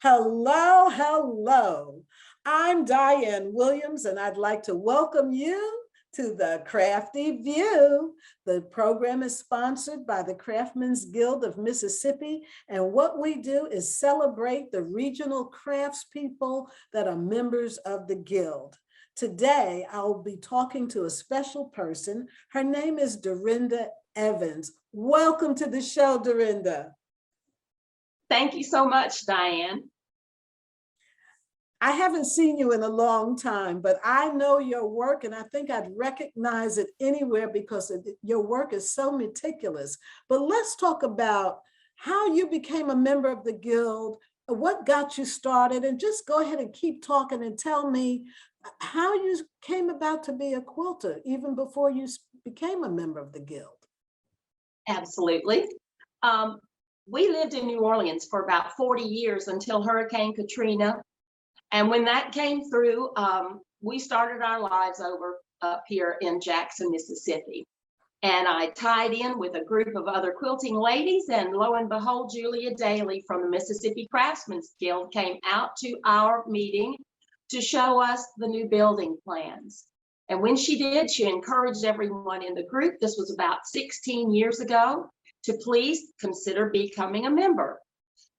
Hello, hello. I'm Diane Williams, and I'd like to welcome you to the Crafty View. The program is sponsored by the Craftsmen's Guild of Mississippi, and what we do is celebrate the regional craftspeople that are members of the Guild. Today, I'll be talking to a special person. Her name is Dorinda Evans. Welcome to the show, Dorinda. Thank you so much, Diane. I haven't seen you in a long time, but I know your work, and I think I'd recognize it anywhere because your work is so meticulous. But let's talk about how you became a member of the Guild, what got you started, and just go ahead and keep talking and tell me how you came about to be a quilter, even before you became a member of the Guild. Absolutely. We lived in New Orleans for about 40 years until Hurricane Katrina. And when that came through, we started our lives over up here in Jackson, Mississippi. And I tied in with a group of other quilting ladies, and lo and behold, Julia Daly from the Mississippi Craftsmen's Guild came out to our meeting to show us the new building plans. And when she did, she encouraged everyone in the group, this was about 16 years ago, to please consider becoming a member.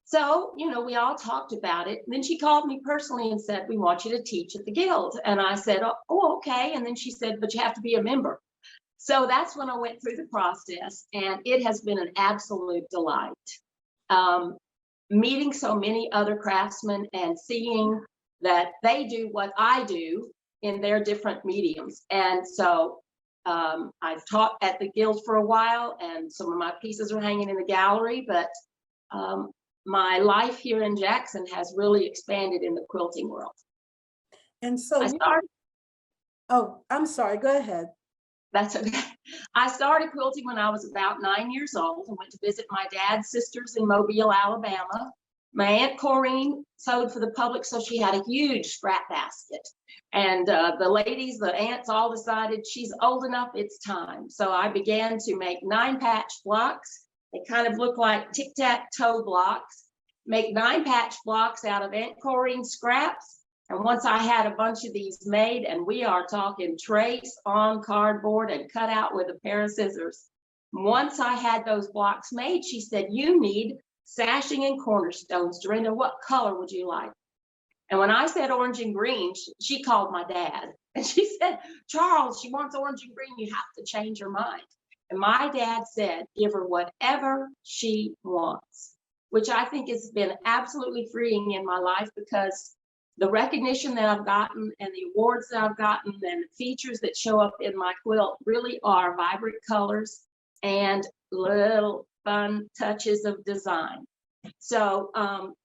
So, we all talked about it. And then she called me personally and said, we want you to teach at the Guild. And I said, oh, okay. And then she said, but you have to be a member. So that's when I went through the process, and it has been an absolute delight. Meeting so many other craftsmen and seeing that they do what I do in their different mediums. And so I've taught at the Guild for a while, and some of my pieces are hanging in the gallery, but my life here in Jackson has really expanded in the quilting world. And so oh, I'm sorry, go ahead. That's okay. I started quilting when I was about 9 years old and went to visit my dad's sisters in Mobile, Alabama. My Aunt Corrine sewed for the public, so she had a huge scrap basket. And the aunts all decided she's old enough, it's time. So I began to make 9-patch blocks. They kind of look like tic-tac-toe blocks. Make 9-patch blocks out of Aunt Corrine's scraps. And once I had a bunch of these made, and we are talking trace on cardboard and cut out with a pair of scissors. Once I had those blocks made, she said, you need sashing and cornerstones. Dorinda, what color would you like? And when I said orange and green, she called my dad. And she said, Charles, she wants orange and green. You have to change your mind. And my dad said, give her whatever she wants, which I think has been absolutely freeing in my life, because the recognition that I've gotten and the awards that I've gotten and the features that show up in my quilt really are vibrant colors and little fun touches of design. So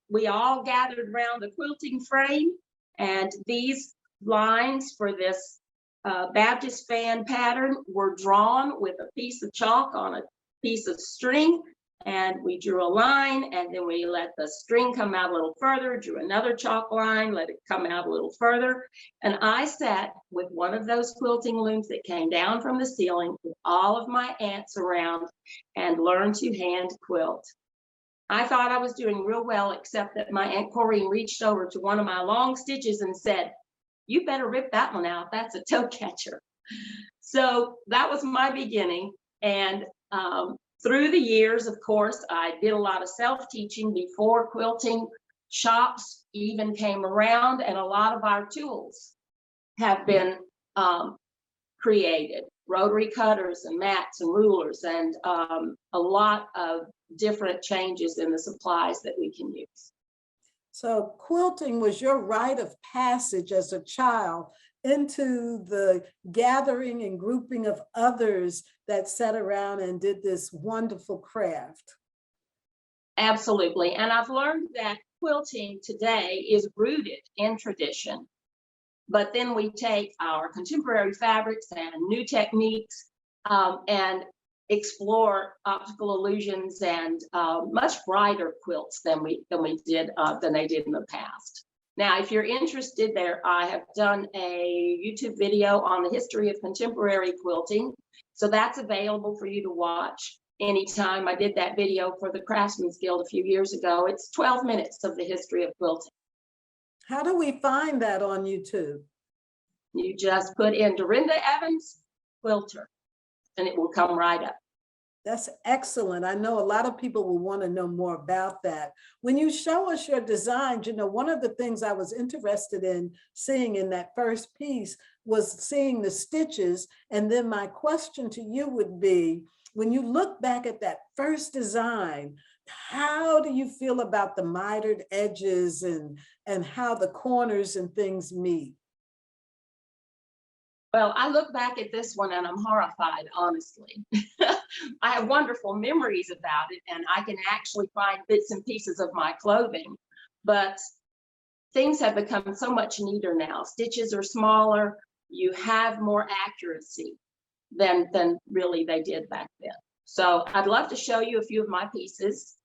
we all gathered around the quilting frame, and these lines for this Baptist fan pattern were drawn with a piece of chalk on a piece of string, and we drew a line, and then we let the string come out a little further, drew another chalk line, let it come out a little further. And I sat with one of those quilting looms that came down from the ceiling with all of my aunts around and learned to hand quilt. I thought I was doing real well, except that my Aunt Corrine reached over to one of my long stitches and said, you better rip that one out. That's a toe catcher. So that was my beginning. And through the years, of course, I did a lot of self-teaching before quilting shops even came around, and a lot of our tools have been created. Rotary cutters and mats and rulers, and a lot of different changes in the supplies that we can use. So quilting was your rite of passage as a child into the gathering and grouping of others that sat around and did this wonderful craft. Absolutely. And I've learned that quilting today is rooted in tradition, but then we take our contemporary fabrics and new techniques and explore optical illusions and much brighter quilts than they did in the past. Now, if you're interested, I have done a YouTube video on the history of contemporary quilting, so that's available for you to watch. anytime. I did that video for the Craftsmen's Guild a few years ago. It's 12 minutes of the history of quilting. How do we find that on YouTube? You just put in Dorinda Evans quilter and it will come right up. That's excellent. I know a lot of people will want to know more about that. When you show us your designs, you know, one of the things I was interested in seeing in that first piece was seeing the stitches. And then my question to you would be, when you look back at that first design, how do you feel about the mitered edges and how the corners and things meet? Well, I look back at this one and I'm horrified, honestly. I have wonderful memories about it, and I can actually find bits and pieces of my clothing, but things have become so much neater now. Stitches are smaller, you have more accuracy than really they did back then. So I'd love to show you a few of my pieces.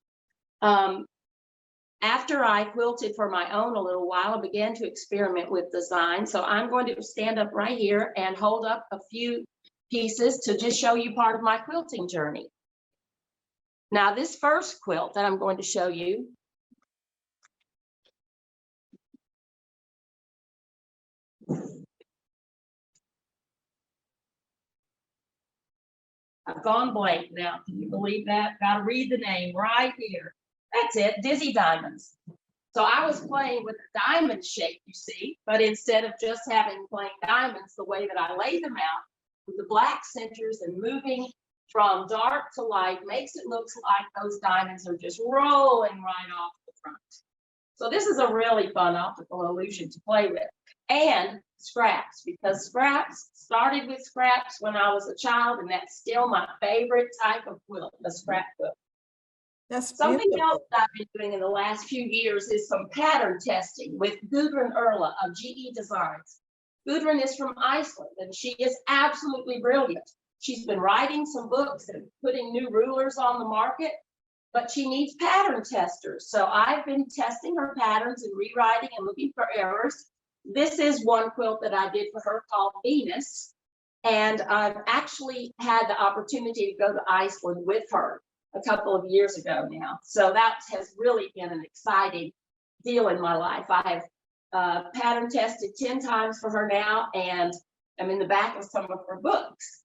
After I quilted for my own a little while, I began to experiment with design. So I'm going to stand up right here and hold up a few pieces to just show you part of my quilting journey. Now, this first quilt that I'm going to show you, I've gone blank now. Can you believe that? Got to read the name right here. That's it, Dizzy Diamonds. So I was playing with the diamond shape, you see, but instead of just having plain diamonds, the way that I lay them out with the black centers and moving from dark to light makes it look like those diamonds are just rolling right off the front. So this is a really fun optical illusion to play with. And scraps, because scraps started with scraps when I was a child, and that's still my favorite type of quilt, the scrap quilt. That's something beautiful. else that I've been doing in the last few years is some pattern testing with Gudrun Erla of GE Designs. Gudrun is from Iceland, and she is absolutely brilliant. She's been writing some books and putting new rulers on the market, but she needs pattern testers. So I've been testing her patterns and rewriting and looking for errors. This is one quilt that I did for her called Venus, and I've actually had the opportunity to go to Iceland with her a couple of years ago now. So that has really been an exciting deal in my life. I have pattern tested 10 times for her now, and I'm in the back of some of her books.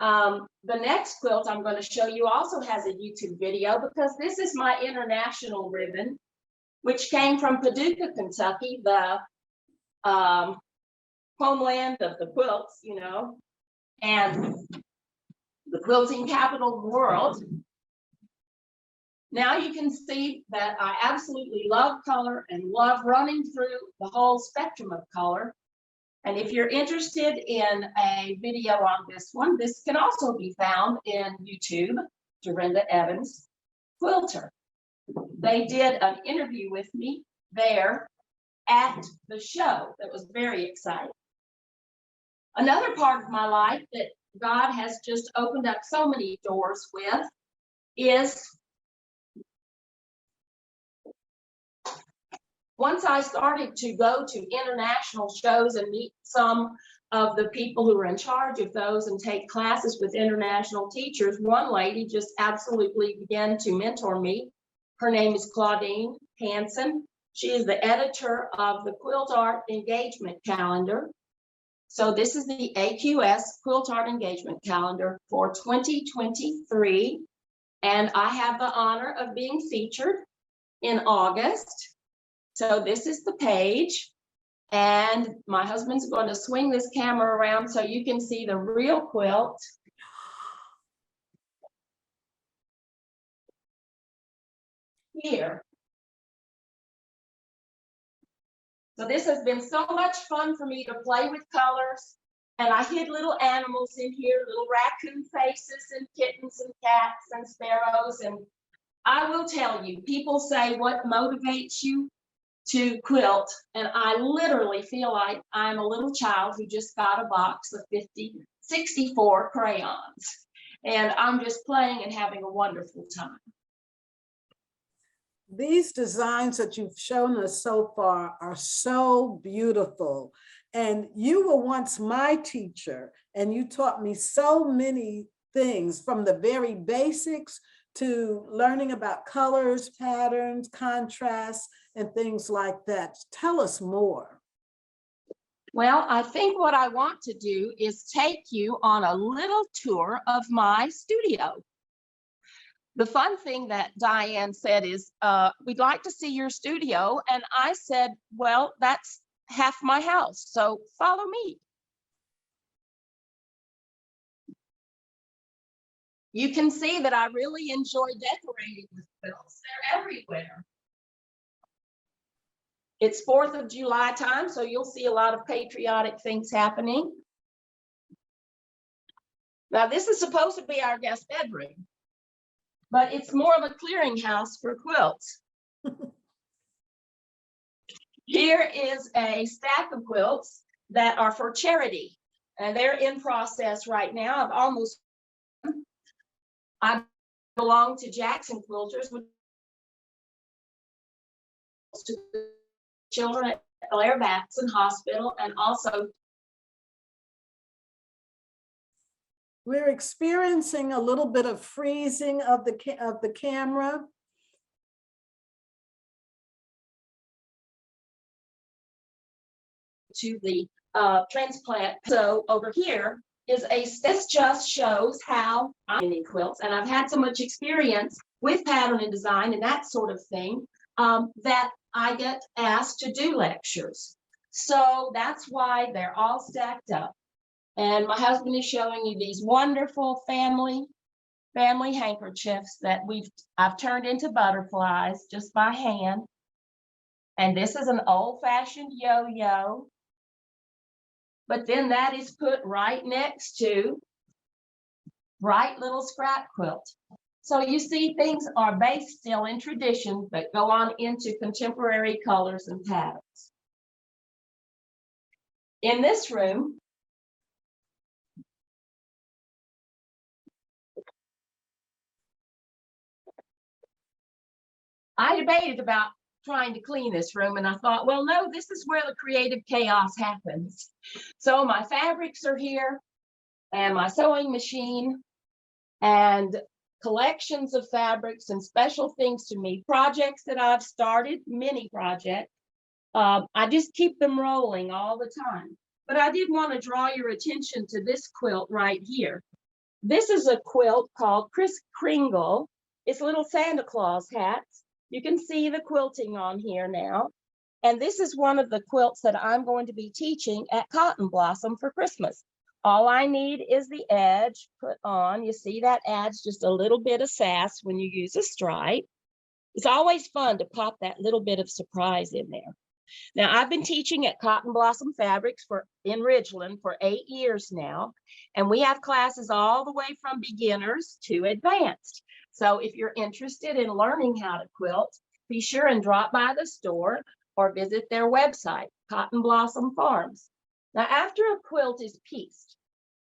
The next quilt I'm going to show you also has a YouTube video, because this is my international ribbon, which came from Paducah, Kentucky, the homeland of the quilts, you know, and the quilting capital of the world. Now you can see that I absolutely love color and love running through the whole spectrum of color. And if you're interested in a video on this one, this can also be found in YouTube, Dorinda Evans Quilter. They did an interview with me there at the show. That was very exciting. Another part of my life that God has just opened up so many doors with is once I started to go to international shows and meet some of the people who were in charge of those and take classes with international teachers, one lady just absolutely began to mentor me. Her name is Claudine Hansen. She is the editor of the Quilt Art Engagement Calendar. So this is the AQS Quilt Art Engagement Calendar for 2023. And I have the honor of being featured in August. So this is the page. And my husband's going to swing this camera around so you can see the real quilt. Here. So this has been so much fun for me to play with colors. And I hid little animals in here, little raccoon faces and kittens and cats and sparrows. And I will tell you, people say, what motivates you to quilt? And I literally feel like I'm a little child who just got a box of 64 crayons. And I'm just playing and having a wonderful time. These designs that you've shown us so far are so beautiful. And you were once my teacher, and you taught me so many things, from the very basics to learning about colors, patterns, contrasts, and things like that. Tell us more. Well, I think what I want to do is take you on a little tour of my studio. The fun thing that Diane said is, we'd like to see your studio. And I said, well, that's half my house, so follow me. You can see that I really enjoy decorating with quilts. They're everywhere. It's 4th of July time, so you'll see a lot of patriotic things happening. Now, this is supposed to be our guest bedroom, but it's more of a clearinghouse for quilts. Here is a stack of quilts that are for charity, and they're in process right now. I belong to Jackson Quilters, which is to the children at Blair Madison Hospital, and also we're experiencing a little bit of freezing of the camera. to the transplant. So over here is this just shows how I'm in quilts, and I've had so much experience with pattern and design and that sort of thing that I get asked to do lectures. So that's why they're all stacked up. And my husband is showing you these wonderful family handkerchiefs that I've turned into butterflies just by hand. And this is an old-fashioned yo-yo. But then that is put right next to bright little scrap quilt. So you see, things are based still in tradition, but go on into contemporary colors and patterns. In this room, I debated about trying to clean this room, and I thought, well, no, this is where the creative chaos happens. So my fabrics are here, and my sewing machine, and collections of fabrics and special things to me, projects that I've started, mini projects. I just keep them rolling all the time. But I did want to draw your attention to this quilt right here. This is a quilt called Kris Kringle. It's little Santa Claus hats. You can see the quilting on here now. And this is one of the quilts that I'm going to be teaching at Cotton Blossom for Christmas. All I need is the edge put on. You see, that adds just a little bit of sass when you use a stripe. It's always fun to pop that little bit of surprise in there. Now, I've been teaching at Cotton Blossom Fabrics in Ridgeland for 8 years now, and we have classes all the way from beginners to advanced. So if you're interested in learning how to quilt, be sure and drop by the store or visit their website, Cotton Blossom Farms. Now, after a quilt is pieced,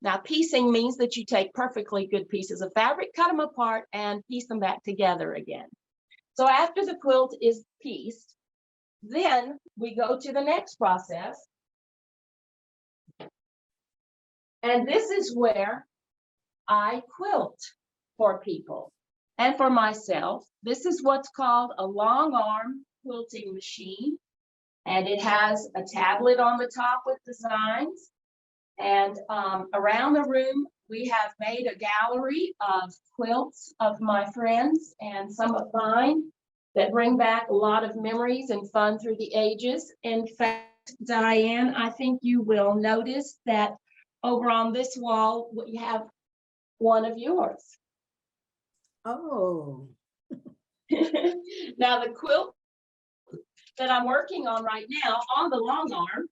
now piecing means that you take perfectly good pieces of fabric, cut them apart, and piece them back together again. So after the quilt is pieced, then we go to the next process. And this is where I quilt for people and for myself. This is what's called a long arm quilting machine. And it has a tablet on the top with designs. And around the room, we have made a gallery of quilts of my friends and some of mine that bring back a lot of memories and fun through the ages. In fact, Diane, I think you will notice that over on this wall, we have one of yours. Oh. Now, the quilt that I'm working on right now on the long arm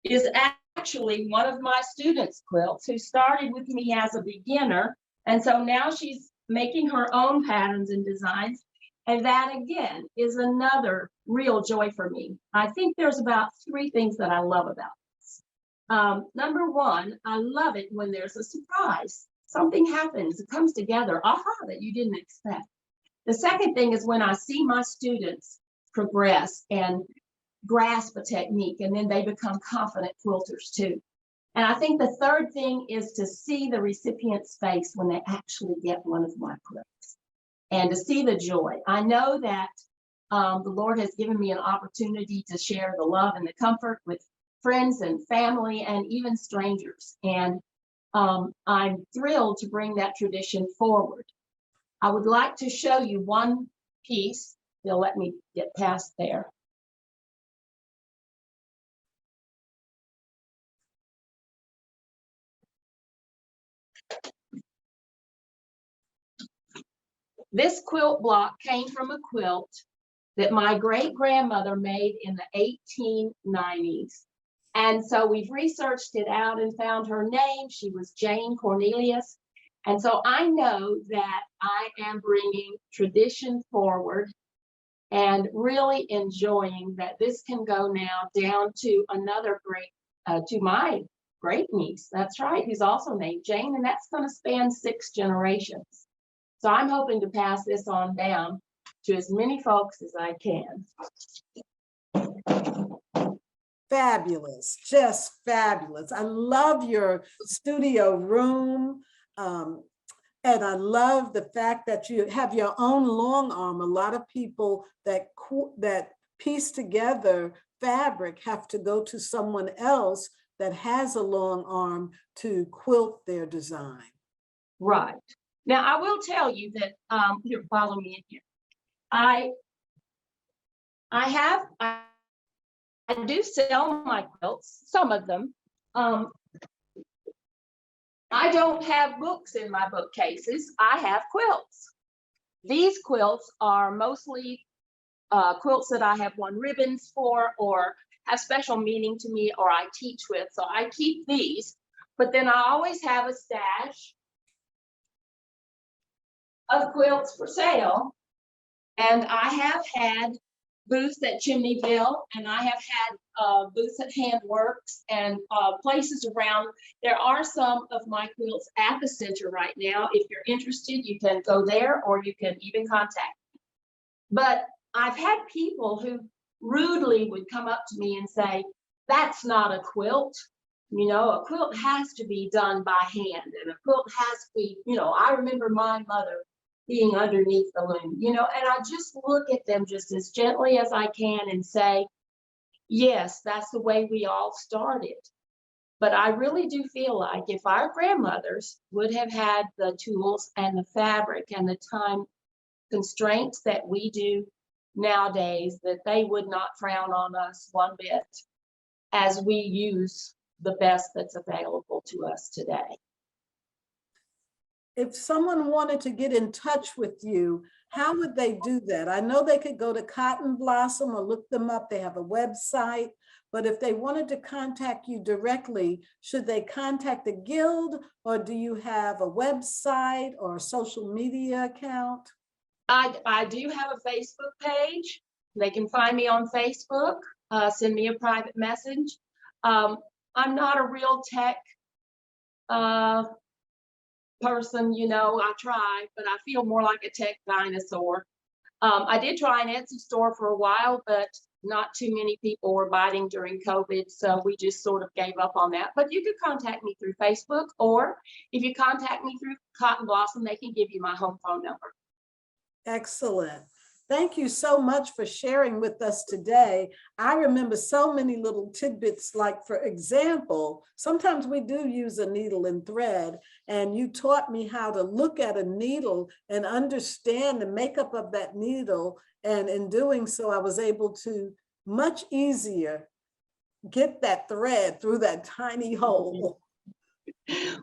is actually one of my students' quilts who started with me as a beginner. And so now she's making her own patterns and designs. And that, again, is another real joy for me. I think there's about 3 things that I love about this. Number one, I love it when there's a surprise. Something happens, it comes together, aha, that you didn't expect. The second thing is when I see my students progress and grasp a technique, and then they become confident quilters too. And I think the third thing is to see the recipient's face when they actually get one of my quilts and to see the joy. I know that the Lord has given me an opportunity to share the love and the comfort with friends and family and even strangers. And I'm thrilled to bring that tradition forward. I would like to show you one piece. They'll let me get past there. This quilt block came from a quilt that my great-grandmother made in the 1890s. And so we've researched it out and found her name. She was Jane Cornelius. And so I know that I am bringing tradition forward and really enjoying that this can go now down to another to my great niece. That's right, who's also named Jane, and that's going to span 6 generations. So I'm hoping to pass this on down to as many folks as I can. Fabulous, just fabulous. I love your studio room. And I love the fact that you have your own long arm. A lot of people that piece together fabric have to go to someone else that has a long arm to quilt their design. Right. Now, I will tell you that, here, follow me in here. I do sell my quilts, some of them. I don't have books in my bookcases. I have quilts. These quilts are mostly quilts that I have won ribbons for or have special meaning to me or I teach with. So I keep these, but then I always have a stash of quilts for sale. And I have had booths at Chimneyville, and I have had booths at Handworks and places around. There are some of my quilts at the center right now. If you're interested, you can go there or you can even contact me. But I've had people who rudely would come up to me and say, that's not a quilt. You know, a quilt has to be done by hand, and a quilt has to be, you know, I remember my mother being underneath the loom, you know, and I just look at them just as gently as I can and say, yes, that's the way we all started. But I really do feel like if our grandmothers would have had the tools and the fabric and the time constraints that we do nowadays, that they would not frown on us one bit as we use the best that's available to us today. If someone wanted to get in touch with you, how would they do that? I know they could go to Cotton Blossom or look them up. They have a website, but if they wanted to contact you directly, should they contact the Guild, or do you have a website or a social media account? I do have a Facebook page. They can find me on Facebook, send me a private message. I'm not a real tech person, you know, I try, but I feel more like a tech dinosaur. I did try an Etsy store for a while, but not too many people were biting during COVID, so we just sort of gave up on that. But you could contact me through Facebook, or if you contact me through Cotton Blossom, they can give you my home phone number. Excellent. Thank you so much for sharing with us today. I remember so many little tidbits, like, for example, sometimes we do use a needle and thread, and you taught me how to look at a needle and understand the makeup of that needle. And in doing so, I was able to much easier get that thread through that tiny hole.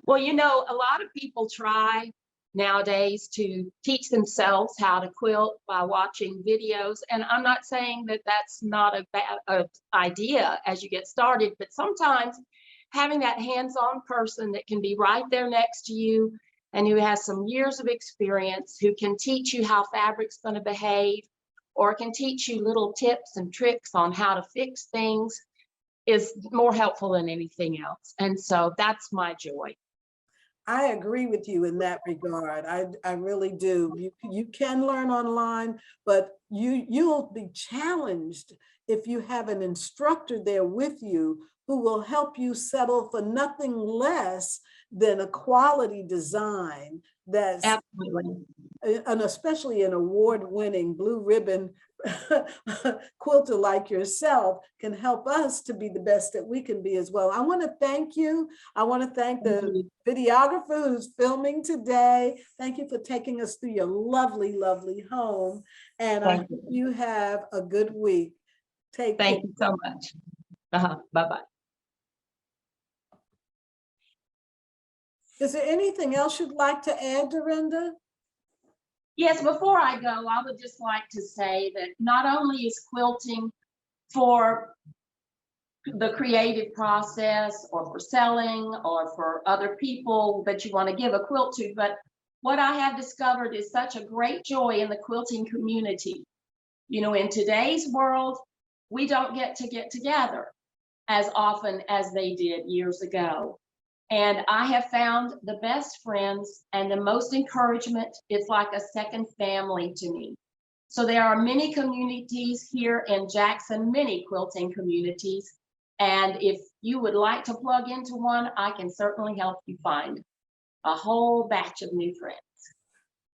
Well, you know, a lot of people try nowadays to teach themselves how to quilt by watching videos. And I'm not saying that that's not a bad idea as you get started, but sometimes having that hands-on person that can be right there next to you and who has some years of experience, who can teach you how fabric's going to behave, or can teach you little tips and tricks on how to fix things, is more helpful than anything else. And so that's my joy. I agree with you in that regard. I really do. You can learn online, but you'll be challenged if you have an instructor there with you who will help you settle for nothing less than a quality design that's Absolutely. and especially an award-winning blue ribbon quilter like yourself can help us to be the best that we can be as well. I want to thank you. I want to thank the videographer who's filming today. Thank you for taking us through your lovely, lovely home. And I hope you have a good week. Take care. Thank you so much. Bye-bye. Is there anything else you'd like to add, Dorinda? Yes, before I go, I would just like to say that not only is quilting for the creative process or for selling or for other people that you want to give a quilt to, but what I have discovered is such a great joy in the quilting community. You know, in today's world, we don't get together as often as they did years ago. And I have found the best friends and the most encouragement. It's like a second family to me. So there are many communities here in Jackson, many quilting communities. And if you would like to plug into one, I can certainly help you find a whole batch of new friends.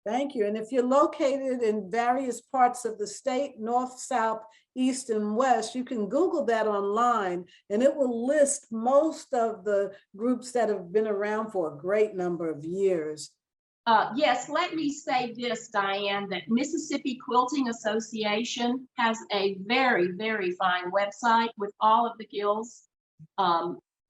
Thank you. And if you're located in various parts of the state, north, south, east, and west, you can Google that online and it will list most of the groups that have been around for a great number of years. Yes, let me say this, Diane, that Mississippi Quilting Association has a very, very fine website with all of the guilds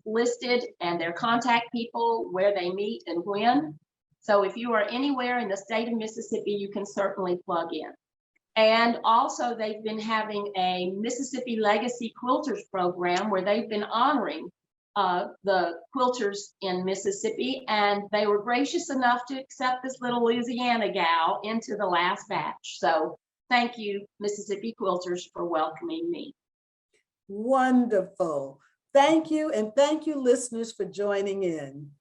listed and their contact people, where they meet and when. So if you are anywhere in the state of Mississippi, you can certainly plug in. And also they've been having a Mississippi Legacy Quilters program where they've been honoring the quilters in Mississippi, and they were gracious enough to accept this little Louisiana gal into the last batch. So thank you, Mississippi Quilters, for welcoming me. Wonderful. Thank you. And thank you, listeners, for joining in.